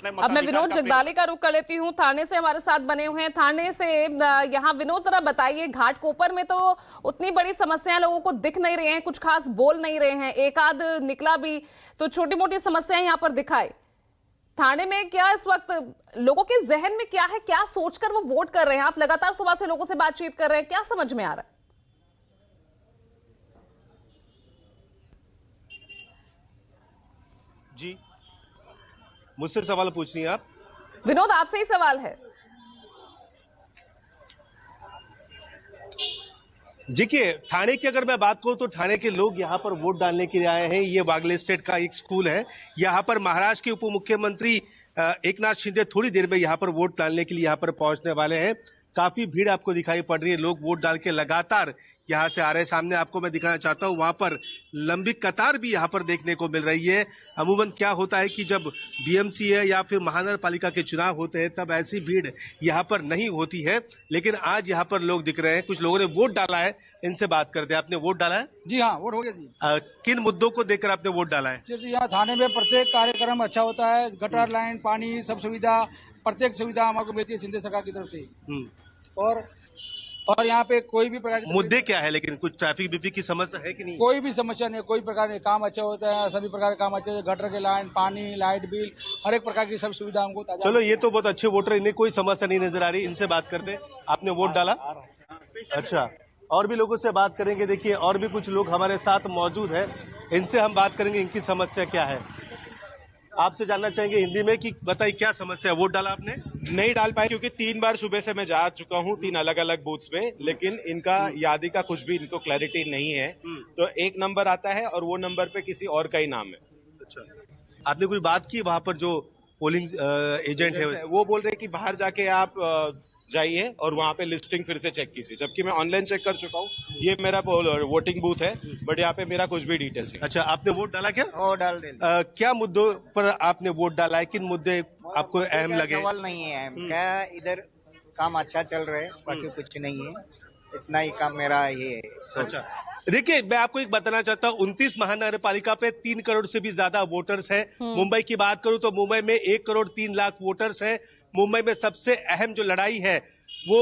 अब मैं विनोद जगदाले का रुख कर लेती हूँ, थाने से हमारे साथ बने हुए हैं। थाने से यहाँ विनोद जरा बताइए, घाटकोपर में तो उतनी बड़ी समस्याएं लोगों को दिख नहीं रही हैं, कुछ खास बोल नहीं रहे हैं, एक आध निकला भी तो छोटी मोटी समस्याएं यहाँ पर दिखाई। थाने में क्या इस वक्त लोगों के जहन में क्या है, क्या सोचकर वो वोट कर रहे हैं? आप लगातार सुबह से लोगों से बातचीत कर रहे हैं, क्या समझ में आ रहा है? जी, मुझसे सवाल पूछ रही हैं आप? विनोद, आपसे ही सवाल है। देखिए, थाने की अगर मैं बात करूं तो थाने के लोग यहां पर वोट डालने के लिए आए हैं। ये वागले स्टेट का एक स्कूल है। यहां पर महाराष्ट्र के उप मुख्यमंत्री एकनाथ शिंदे थोड़ी देर में यहां पर वोट डालने के लिए यहां पर पहुंचने वाले हैं। काफी भीड़ आपको दिखाई पड़ रही है, लोग वोट डाल के लगातार यहां से आ रहे हैं। सामने आपको मैं दिखाना चाहता हूं, वहां पर लंबी कतार भी यहां पर देखने को मिल रही है। अमूमन क्या होता है कि जब बीएमसी है या फिर महानगर पालिका के चुनाव होते हैं तब ऐसी भीड़ यहां पर नहीं होती है, लेकिन आज यहां पर लोग दिख रहे हैं। कुछ लोगों ने वोट डाला है, इनसे बात करते हैं। आपने वोट डाला है? जी हाँ, वोट हो गया जी। किन मुद्दों को देखकर आपने वोट डाला है? जी, यहाँ थाने में प्रत्येक कार्यक्रम अच्छा होता है, गटर लाइन, पानी, सब सुविधा, प्रत्येक सुविधा हमारे को मिलती है सिंधे सरकार की तरफ से। और यहाँ पे कोई भी प्रकार की मुद्दे क्या है, लेकिन कुछ ट्रैफिक बीपी की समस्या है कि नहीं? कोई भी समस्या नहीं है, कोई प्रकार के काम अच्छा होता है, सभी प्रकार के काम अच्छे, गटर के लाइन, पानी, लाइट बिल, हर एक प्रकार की सब सुविधा हमको ताजा। चलो, ये तो बहुत अच्छे वोटर, इन्हें कोई समस्या नहीं नजर आ रही। इनसे बात करते। आपने वोट डाला? अच्छा, और भी लोगों से बात करेंगे। देखिए, और भी कुछ लोग हमारे साथ मौजूद है, इनसे हम बात करेंगे, इनकी समस्या क्या है। आपसे जानना चाहेंगे हिंदी में कि बताइए क्या समस्या है। वोट डाला आपने? नहीं डाल पाए क्योंकि 3 बार सुबह से मैं जा चुका हूँ 3 अलग अलग बूथ्स पे, लेकिन इनका यादी का कुछ भी इनको क्लैरिटी नहीं है। तो एक नंबर आता है और वो नंबर पे किसी और का ही नाम है। अच्छा, आपने कोई बात की वहां पर जो पोलिंग एजेंट है? वो बोल रहे हैं कि बाहर जाके आप जाइए और वहाँ पे लिस्टिंग फिर से चेक कीजिए, जबकि मैं ऑनलाइन चेक कर चुका हूँ। ये मेरा वोटिंग बूथ है, बट यहाँ पे मेरा कुछ भी डिटेल्स नहीं। अच्छा, आपने वोट डाला क्या? डाल दे। क्या मुद्दों पर आपने वोट डाला है? किन मुद्दे आपको अहम लगे? सवाल नहीं है क्या, इधर काम अच्छा चल रहा है, बाकी कुछ नहीं है, इतना ही काम मेरा ये है। अच्छा, देखिए, मैं आपको एक बताना चाहता हूँ, 29 महानगर पालिका पे 3 करोड़ से भी ज्यादा वोटर्स हैं। मुंबई की बात करूं तो मुंबई में 1 करोड़ 3 लाख वोटर्स हैं। मुंबई में सबसे अहम जो लड़ाई है वो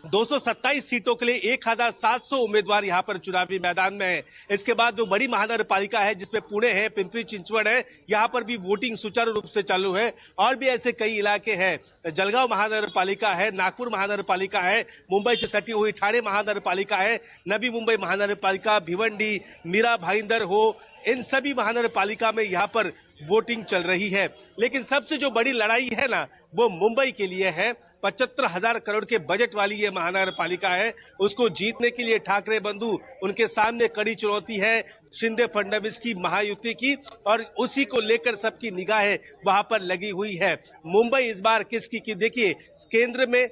227 सीटों के लिए 1700 उम्मीदवार यहां पर चुनावी मैदान में है। इसके बाद जो बड़ी महानगर पालिका है जिसमें पुणे है, पिंपरी चिंचवड़ है, यहां पर भी वोटिंग सुचारू रूप से चालू है। और भी ऐसे कई इलाके हैं, जलगांव महानगर पालिका है, नागपुर महानगर पालिका है, मुंबई से सटी हुई ठाणे महानगर पालिका है, नवी मुंबई महानगर पालिका, भिवंडी, मीरा भाईंदर हो, इन सभी महानगर पालिका में यहां पर वोटिंग चल रही है। लेकिन सबसे जो बड़ी लड़ाई है ना, वो मुंबई के लिए है। 75,000 करोड़ के बजट वाली ये महानगर पालिका है। उसको जीतने के लिए ठाकरे बंधु, उनके सामने कड़ी चुनौती है शिंदे फडणवीस की महायुति की, और उसी को लेकर सबकी निगाहें वहां पर लगी हुई है। मुंबई इस बार किसकी की? देखिए, केंद्र में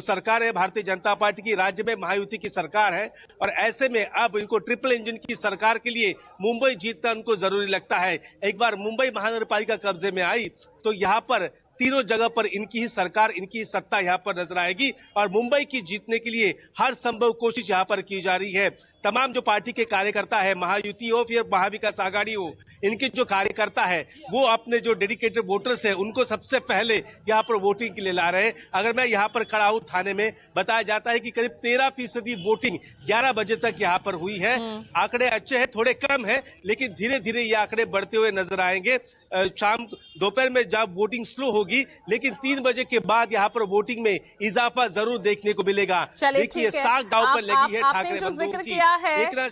सरकार है भारतीय जनता पार्टी की, राज्य में महायुति की सरकार है, और ऐसे में अब इनको ट्रिपल इंजन की सरकार के लिए मुंबई जीतना उनको जरूरी लगता है। एक बार मुंबई महानगर पालिका कब्जे में आई तो यहाँ पर तीनों जगह पर इनकी ही सरकार, इनकी ही सत्ता यहाँ पर नजर आएगी, और मुंबई की जीतने के लिए हर संभव कोशिश यहाँ पर की जा रही है। तमाम जो पार्टी के कार्यकर्ता है, महायुति हो फिर महाविकास आघाड़ी हो, इनके जो कार्यकर्ता है वो अपने जो डेडिकेटेड वोटर्स है उनको सबसे पहले यहाँ पर वोटिंग के लिए ला रहे हैं। अगर मैं यहाँ पर खड़ा हूँ थाने में, बताया जाता है कि करीब 13% वोटिंग 11 बजे तक यहाँ पर हुई है। आंकड़े अच्छे हैं, थोड़े कम है, लेकिन धीरे धीरे ये आंकड़े बढ़ते हुए नजर आएंगे। शाम दोपहर में जब वोटिंग स्लो होगी, लेकिन 3 बजे के बाद यहाँ पर वोटिंग में इजाफा जरूर देखने को मिलेगा। देखिए, साग दांव पर लगी है ठाकरे बंधुओं की। है